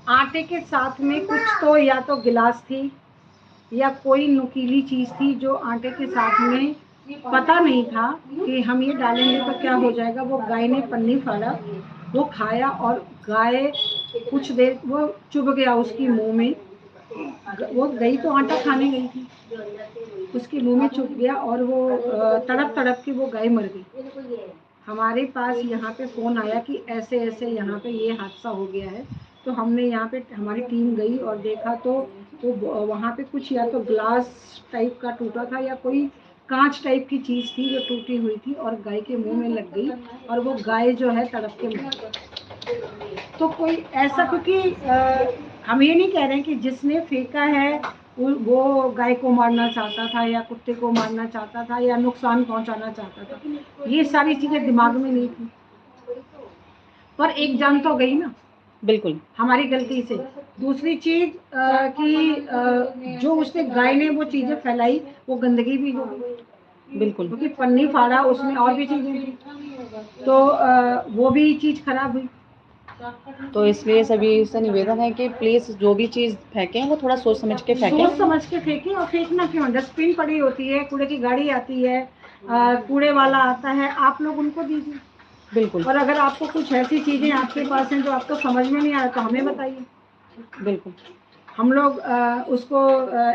आटे के साथ में कुछ तो या तो गिलास थी या कोई नुकीली चीज़ थी जो आटे के साथ में पता नहीं था कि हम ये डालेंगे तो क्या हो जाएगा। वो गाय ने पन्नी फाड़ा, वो खाया और गाय कुछ देर वो चुभ गया उसकी मुंह में। वो गई तो आटा खाने गई थी, उसके मुंह में चुभ गया और वो तड़प तड़प के वो गाय मर गई। हमारे पास यहाँ पे फ़ोन आया कि ऐसे ऐसे यहाँ पे ये हादसा हो गया है। तो हमने यहाँ पे हमारी टीम गई और देखा तो वो वहाँ पे कुछ या तो ग्लास टाइप का टूटा था या कोई कांच टाइप की चीज़ थी जो टूटी हुई थी और गाय के मुंह में लग गई और वो गाय जो है तड़प के मर गई। तो कोई ऐसा, क्योंकि हम ये नहीं कह रहे हैं कि जिसने फेंका है वो गाय को मारना चाहता था या कुत्ते को मारना चाहता था या नुकसान पहुंचाना चाहता था। ये सारी चीजें दिमाग में नहीं थी, पर एक जान तो गई ना, बिल्कुल हमारी गलती से। दूसरी चीज कि जो उसने गाय ने वो चीजें फैलाई वो गंदगी भी हो गई, बिल्कुल। क्योंकि पन्नी फाड़ा उसमें और भी चीजें थी, तो वो भी चीज खराब हुई। तो इसलिए सभी से निवेदन है कि प्लीज जो भी चीज फेंकें वो थोड़ा सोच समझ के फेंकें। सोच समझ के फेंकें। और फेंकना क्यों, डस्टबिन पड़ी होती है, कूड़े की गाड़ी आती है, कूड़े वाला आता है, आप लोग उनको दीजिए। बिल्कुल। और अगर आपको कुछ ऐसी चीजें आपके पास हैं जो आपको समझ में नहीं आ रहा तो हमें बताइए। बिल्कुल। हम लोग उसको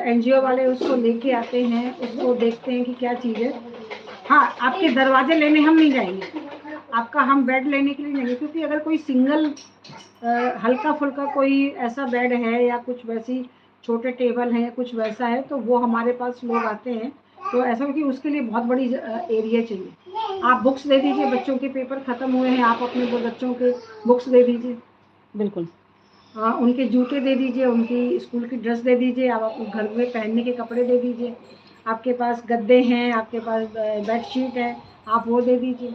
एनजीओ वाले उसको लेके आते हैं, उसको देखते हैं कि क्या चीज़ है। हाँ, आपके दरवाजे लेने हम नहीं जाएंगे, आपका हम बेड लेने के लिए जाएंगे, क्योंकि अगर कोई सिंगल हल्का फुल्का कोई ऐसा बेड है या कुछ वैसी छोटे टेबल हैं, कुछ वैसा है, तो वो हमारे पास लोग आते हैं। तो ऐसा कि उसके लिए बहुत बड़ी एरिया चाहिए। आप बुक्स दे दीजिए, बच्चों के पेपर ख़त्म हुए हैं, आप अपने बच्चों के बुक्स दे दीजिए। बिल्कुल। उनके जूते दे दीजिए, उनकी स्कूल की ड्रेस दे दीजिए, आप अपने घर में पहनने के कपड़े दे दीजिए। आपके पास गद्दे हैं, आपके पास बेडशीट है, आप वो दे दीजिए।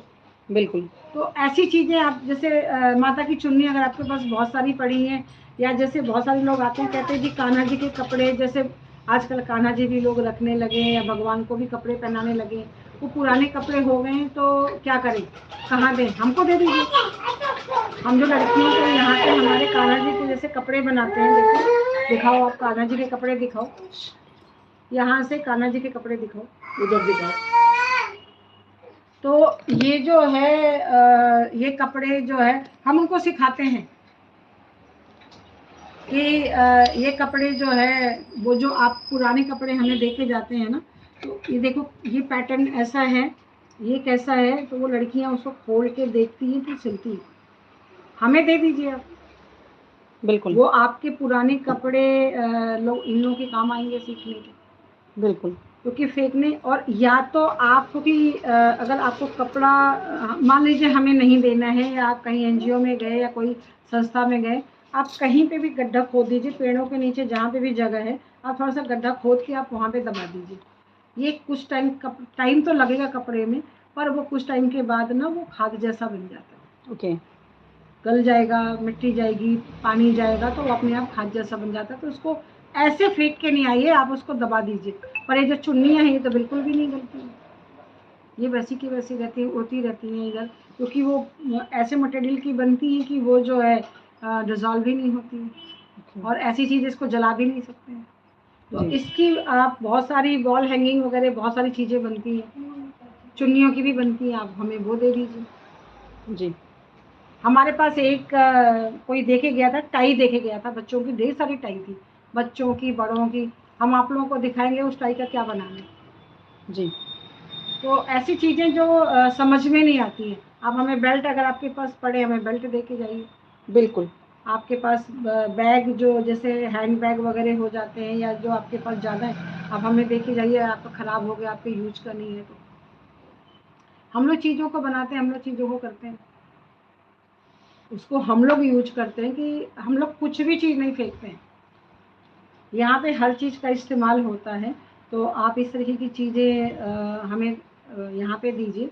बिल्कुल। तो ऐसी चीज़ें आप जैसे माता की चुन्नी अगर आपके पास बहुत सारी पड़ी हैं, या जैसे बहुत सारे लोग आते हैं कहते हैं जी कान्हा जी के कपड़े, जैसे आजकल कान्हा जी भी लोग रखने लगे हैं या भगवान को भी कपड़े पहनाने लगे हैं, वो पुराने कपड़े हो गए हैं तो क्या करें, कहाँ दें, हमको दे दीजिए। हम जो लड़कियों को यहाँ पे हमारे कान्हा जी के जैसे कपड़े बनाते हैं, देखो दिखाओ, आप कान्हा जी के कपड़े दिखाओ, यहाँ से कान्हा जी के कपड़े दिखाओ, उधर दिखाओ। तो ये जो है ये कपड़े जो है हम उनको सिखाते हैं कि ये कपड़े जो है वो जो आप पुराने कपड़े हमें देके जाते हैं ना, तो ये देखो ये पैटर्न ऐसा है, ये कैसा है, तो वो लड़कियां उसको खोल के देखती हैं फिर सिलती हैं। हमें दे दीजिए आप, बिल्कुल। वो आपके पुराने कपड़े लोग इन लोगों के काम आएंगे सीखने के। बिल्कुल। क्योंकि फेंकने, और या तो आप, क्योंकि अगर आपको कपड़ा मान लीजिए हमें नहीं देना है, या आप कहीं एनजीओ में गए या कोई संस्था में गए, आप कहीं पे भी गड्ढा खोद दीजिए, पेड़ों के नीचे जहाँ पे भी जगह है, आप थोड़ा सा गड्ढा खोद के आप वहाँ पे दबा दीजिए। ये कुछ टाइम तो लगेगा कपड़े में, पर वो कुछ टाइम के बाद ना वो खाद जैसा बन जाता है। ओके। गल जाएगा, मिट्टी जाएगी, पानी जाएगा, तो वो अपने आप खाद जैसा बन जाता है। तो उसको ऐसे फेंक के नहीं आइए, आप उसको दबा दीजिए। पर ये जो चुन्नियाँ हैं ये तो बिल्कुल भी नहीं गलती है, ये वैसी की वैसी रहती है, उड़ती रहती हैं इधर, क्योंकि वो ऐसे मटेरियल की बनती है कि वो जो है डिजॉल्व भी नहीं होती है, और ऐसी चीज़ इसको जला भी नहीं सकते हैं। तो जी। इसकी आप बहुत सारी वॉल हैंगिंग वगैरह बहुत सारी चीज़ें बनती हैं, चुन्नियों की भी बनती हैं, आप हमें वो दे दीजिए। जी। हमारे पास एक कोई देखे गया था, टाई देखे गया था, बच्चों की ढेर सारी टाई थी, बच्चों की बड़ों की। हम आप लोगों को दिखाएंगे उस टाई का क्या बनाना है। जी। तो ऐसी चीज़ें जो समझ में नहीं आती हैं। अब हमें बेल्ट, अगर आपके पास पड़े, हमें बेल्ट दे के जाइए। बिल्कुल। आपके पास बैग जो जैसे हैंड बैग वगैरह हो जाते हैं, या जो आपके पास ज़्यादा है, आप हमें दे के जाइए। आपका ख़राब हो गया, आपके यूज का नहीं है, तो हम लोग चीज़ों को बनाते हैं, हम लोग चीज़ों को करते हैं, उसको हम लोग यूज करते हैं, कि हम लोग कुछ भी चीज़ नहीं फेंकते हैं। यहाँ पे हर चीज़ का इस्तेमाल होता है, तो आप इस तरीके की चीज़ें हमें यहाँ पे दीजिए।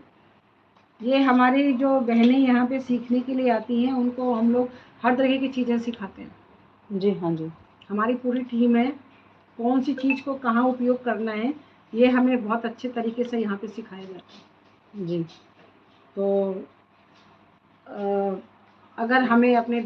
ये हमारी जो बहनें यहाँ पे सीखने के लिए आती हैं, उनको हम लोग हर तरह की चीज़ें सिखाते हैं। जी हाँ जी। हमारी पूरी टीम है, कौन सी चीज़ को कहाँ उपयोग करना है, ये हमें बहुत अच्छे तरीके से यहाँ पे सिखाया जाता है। जी। तो अगर हमें अपने